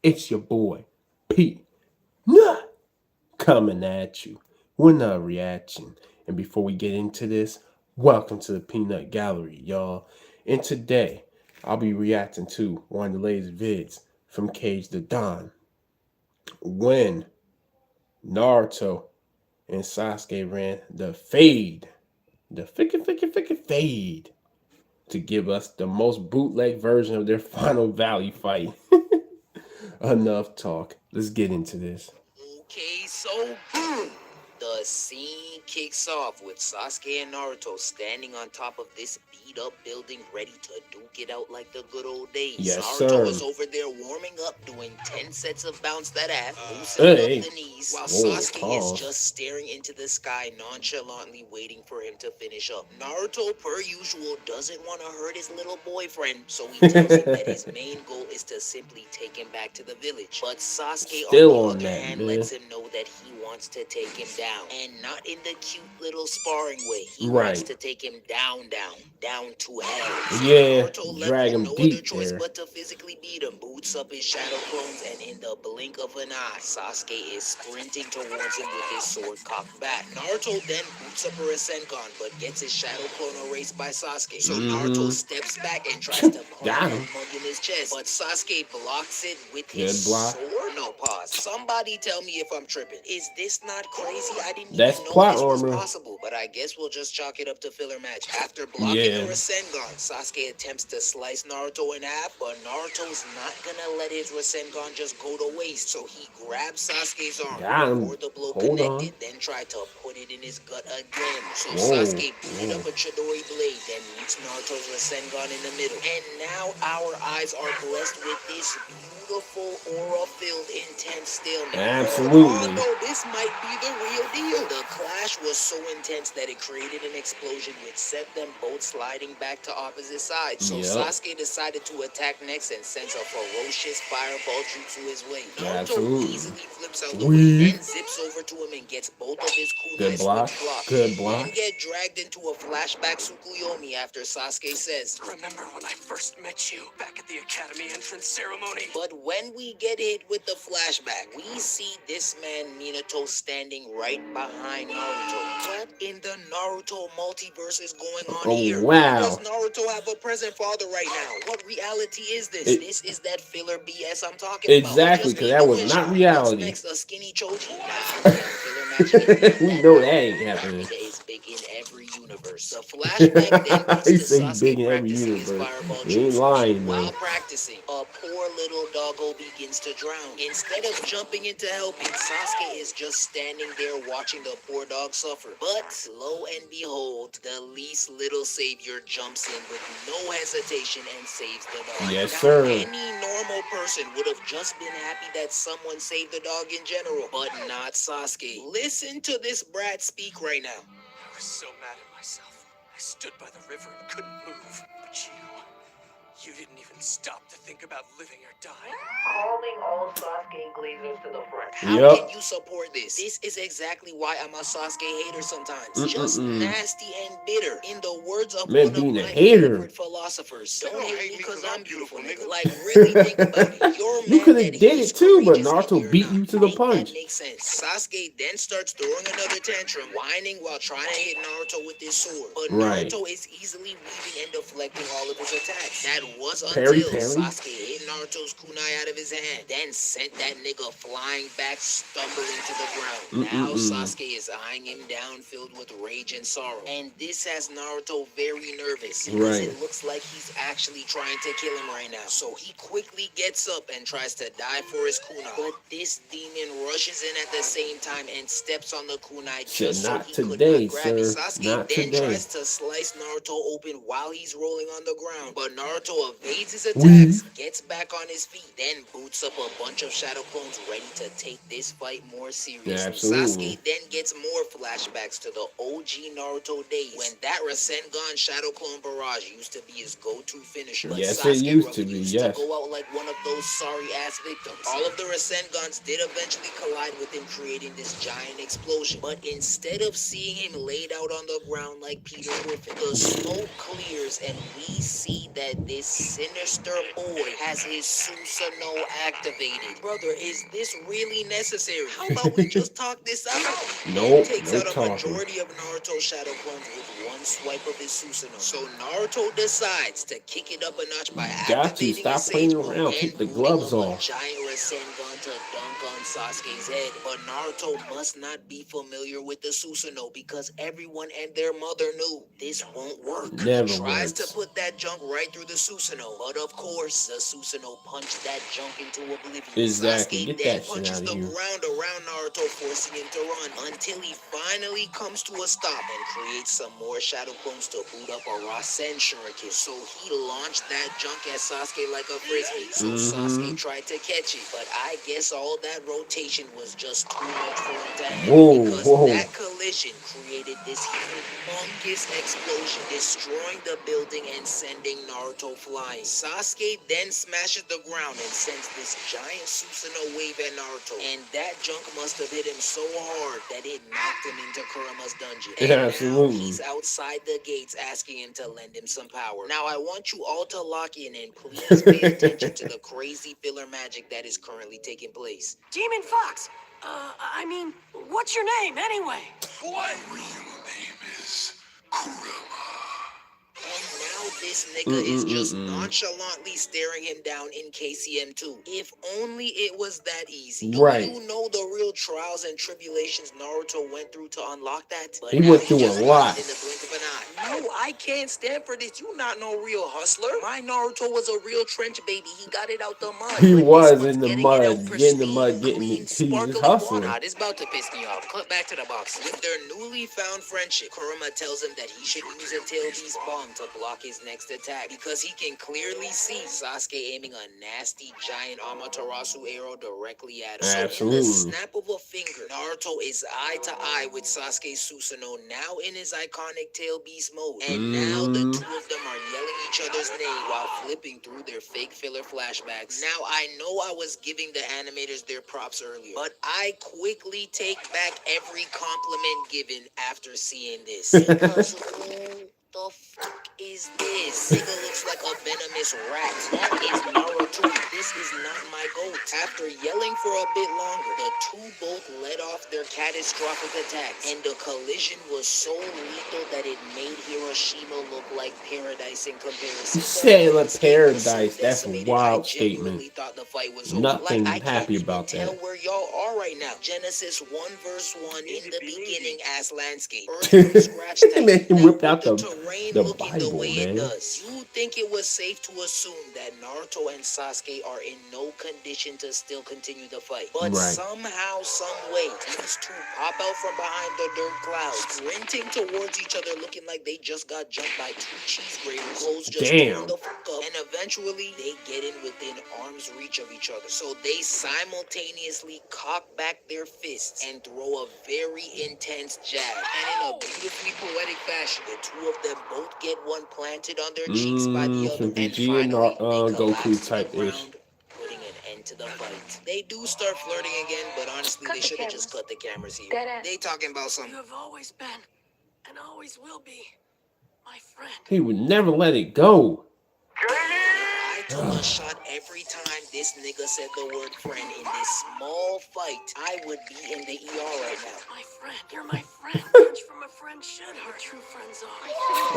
It's your boy, P. Nah, coming at you with a reaction. And before we get into this, welcome to the Peanut Gallery, y'all. And today, I'll be reacting to one of the latest vids from Cage the Don when Naruto and Sasuke ran the fade, the fade, to give us the most bootleg version of their final valley fight. Enough talk. Let's get into this. Okay, so boom! The scene kicks off with Sasuke and Naruto standing on top of this beat up building ready to duke it out like the good old days. Yes, Naruto sir. is over there warming up, doing 10 sets of bounce that ass, loosening up Hey. the knees, while Whoa, Sasuke is pause. just staring into the sky nonchalantly waiting for him to finish up. Naruto, per usual, doesn't want to hurt his little boyfriend, so he tells him that his main goal is to simply take him back to the village. But Sasuke, Still on the on other that, hand, man. lets him know that he wants to take him down, and not in the cute little sparring way. He wants Right. to take him down to hell. So Yeah, Naruto left drag with him no other deep choice there. but to physically beat him. Boots up his shadow clones, and in the blink of an eye, Sasuke is sprinting towards him with his sword cocked back. Naruto then boots up a Rasengan, but gets his shadow clone erased by Sasuke. So Naruto steps back and tries to plant Got that him. mug in his chest, but Sasuke blocks it with his Good block. sword. No, pause. Somebody tell me if I'm tripping. Is this not crazy? I didn't That's even know plot this was armor. possible, but I guess we'll just chalk it up to filler match. After blocking Yeah. a Rasengan, Sasuke attempts to slice Naruto in half, but Naruto's not gonna let his Rasengan just go to waste, so he grabs Sasuke's arm Got him. before the blow Hold on. connected, then tried to put it in his gut again. So Whoa. Sasuke booted up a Chidori blade, then meets Naruto's Rasengan in the middle. And now our eyes are blessed with this beautiful aura-filled intense stalemate. Absolutely. Although this might be the real deal. The clash was so intense that it created an explosion which sent them both sliding back to opposite sides. So Yep. Sasuke decided to attack next and sends a ferocious fireball jutsu his way. Naruto Absolutely. easily flips out the way, then zips over to him and gets both of his Good kunai block. switch blocked. Good block. Then get dragged into a flashback Tsukuyomi after Sasuke says, "Remember when I first met you back at the academy entrance ceremony?" But when we get hit with the flashback, we see this man Minato standing right behind Naruto. What in the Naruto multiverse is going on Oh, here? wow. Does Naruto have a present father right now? What reality is this? This is that filler BS I'm talking Exactly, about. because that was not reality. What's next? A skinny Choji? Nah, filler match indeed. We know that ain't happening. That is big in every universe. The flashback then cuts He to say he's big Sasuke in every practicing his universe. fireball He ain't jutsu. lying, And though. while practicing, a poor little doggo begins to drown. Instead of jumping in to helping, Sasuke is just standing there watching the poor dog suffer. But lo and behold, the least little savior jumps in with no hesitation and saves the dog. Yes, Now, sir. any normal person would have just been happy that someone saved the dog in general, but not Sasuke. Listen to this brat speak right now. I was so mad at myself. I stood by the river and couldn't move. But you didn't even stop to think about living or dying. Calling all Sasuke Glazers to the front. How Yup. can you support this? This is exactly why I'm a Sasuke hater sometimes. Just nasty and bitter. In the words of Man, one of being a my hater. favorite philosophers. Don't hate me because I'm beautiful, nigga. Like, really think about it. You're You mad could that have did he's it too, but courageous and Naruto you're beat not. you to the Make punch. that make sense. Sasuke then starts throwing another tantrum, whining while trying to hit Naruto with his sword. But Right. Naruto is easily weaving and deflecting all of his attacks. That was Parry, until parry. Sasuke hit Naruto's kunai out of his hand, then sent that nigga flying back, stumbling to the ground. Now Sasuke is eyeing him down, filled with rage and sorrow. And this has Naruto very nervous, because Right. it looks like he's actually trying to kill him right now. So he quickly gets up and tries to die for his kunai. But this demon rushes in at the same time and steps on the kunai Said, just so "Not he could today, not grab it. sir. Sasuke Not then today." tries to slice Naruto open while he's rolling on the ground. But Naruto evades his attacks, gets back on his feet, then boots up a bunch of shadow clones ready to take this fight more seriously. Absolutely. Sasuke then gets more flashbacks to the OG Naruto days when that Rasengan shadow clone barrage used to be his go-to finisher. But Yes, it Sasuke used to be, refused yes. to go out like one of those sorry-ass victims. All of the Rasengans did eventually collide with him, creating this giant explosion. But instead of seeing him laid out on the ground like Peter Griffin, the smoke clears and we see that this sinister boy has his Susanoo activated. Brother, is this really necessary? How about we just talk this out? He then Nope, takes no out a talking. majority of Naruto's shadow clones with one swipe of his Susanoo. So Naruto decides to kick it up a notch by Got to activating his stop playing Sage Mode around. and Take the booting gloves up a off. giant Rasengan to dunk on Sasuke's head. But Naruto must not be familiar with the Susanoo because everyone and their mother knew this won't work. Never He tries to works. put that junk right through the Susanoo, but of course, the Susanoo punched that junk into oblivion. Exactly. Sasuke Get then that shit punches out of the here. ground around Naruto, forcing him to run until he finally comes to a stop and creates some more shadow clones to boot up a Rasen Shuriken. So he launched that junk at Sasuke like a frisbee. So Sasuke tried to catch it, but I guess all that rotation was just too much for him to handle Whoa, because whoa. that collision created this humongous explosion, destroying the building and sending Naruto flying. Sasuke then smashes the ground and sends this giant Susanoo wave at Naruto, and that junk must have hit him so hard that it knocked him into Kurama's dungeon. And now Absolutely. he's outside the gates asking him to lend him some power. Now I want you all to lock in and please pay attention to the crazy filler magic that is currently taking place. Demon Fox! I mean, what's your name anyway? My real name is Kurama. And now this nigga is just nonchalantly staring him down in KCM2. If only it was that easy. Right. Do you know the real trials and tribulations Naruto went through to unlock that? But He now went he through a just lot. lost in the blink of an eye. No, I can't stand for this. You not no real hustler. My Naruto was a real trench baby. He got it out the mud. He But was this one's in the getting it out mud, pristine, getting clean, it. He was sparkly hustling. water. It's about to piss me off. Cut back to the box. With their newly found friendship, Kurama tells him that he should use a tail beast bomb to block his next attack because he can clearly see Sasuke aiming a nasty giant Amaterasu arrow directly at him. Absolutely. So in the snap of a finger, Naruto is eye to eye with Sasuke Susanoo, now in his iconic tail beast mode. And now the two of them are yelling each other's name while flipping through their fake filler flashbacks. Now I know I was giving the animators their props earlier, but I quickly take back every compliment given after seeing this. Because who the fuck is this? Nigga looks like a venomous rat. That is Naruto. This is not my goat. After yelling for a bit longer, the two both led off their catastrophic attacks, and the collision was so lethal that it made Hiroshima look like paradise in comparison. Sailor So paradise. That's a decimated, wild I genuinely statement. thought the fight was over. Nothing Like, I can't happy even about tell that. where y'all are right now. Genesis 1 verse 1 in the beginning as landscape. Earth from scratch type. Man, he Now, whipped with out the the terrain the looking the Bible, way it man. does, you think it was safe to assume that Naruto and Sasuke are in no condition to still continue the fight. But Right. somehow, some way, these two pop out from behind the dirt clouds, sprinting towards each other looking like they just got jumped by two cheese graters. Clothes just Damn. torn the fuck up, and eventually they get in within arm's reach of each other. So they simultaneously cock back their fists and throw a very intense jab. And in a beautifully poetic fashion, the two of them both get one planted on their cheeks by the other. Some And Vegeta and finally, they collapse Goku to type the ish. ground, putting an end to the fight. They do start flirting again, but honestly, they should have just cut the cameras here. They talking about some. You have always been, and always will be, my friend. He would never let it go. I took a shot every time this nigga said the word friend in this small fight. I would be in the ER right now. My friend, you're my friend. Punch from a friend should hurt true friends are.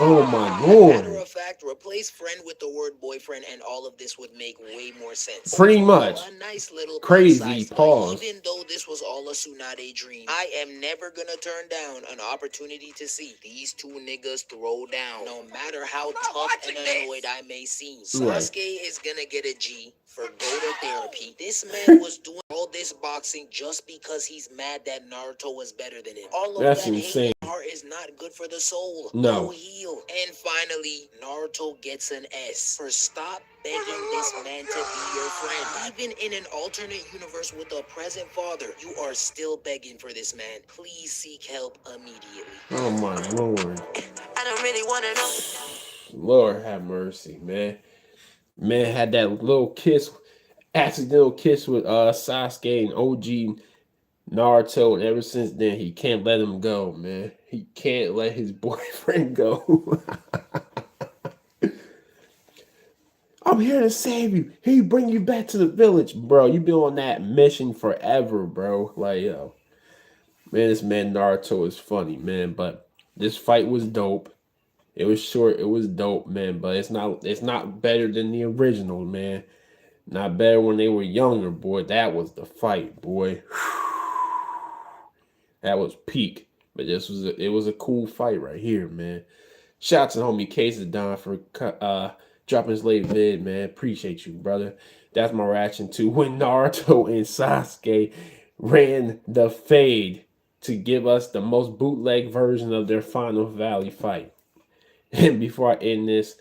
Oh my Matter lord. of fact, replace friend with the word boyfriend and all of this would make way more sense. Pretty much. A nice little Crazy bite-sized pause. bite. Even though this was all a Tsunade dream, I am never gonna turn down an opportunity to see these two niggas throw down. No matter how tough and annoyed I may seem. Right. Sasuke is gonna get a G for go to therapy. This man was doing all this boxing just because he's mad that Naruto was better than him. All of That's that insane. hate and heart is not good for the soul. No. Go heal. And finally, Naruto gets an S for stop begging this man to be your friend. Even in an alternate universe with a present father, you are still begging for this man. Please seek help immediately. Oh my lord. I don't really want to know. Lord have mercy, man. Man had that little kiss, accidental kiss with Sasuke and OG Naruto, and ever since then he can't let him go, man. He can't let his boyfriend go. I'm here to save you. He bring you back to the village, bro. You been on that mission forever, bro. Like, yo, man, this man Naruto is funny, man. But this fight was dope. It was short. It was dope, man. But it's not better than the original, man. Not better when they were younger, boy. That was the fight, boy. That was peak. But it was a cool fight right here, man. Shout out to the homie Cases Don for dropping his late vid, man. Appreciate you, brother. That's my reaction to when Naruto and Sasuke ran the fade to give us the most bootleg version of their Final Valley fight. And before I end this,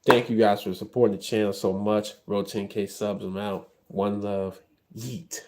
thank you guys for supporting the channel so much. Road 10K subs. I'm out. One love. Yeet.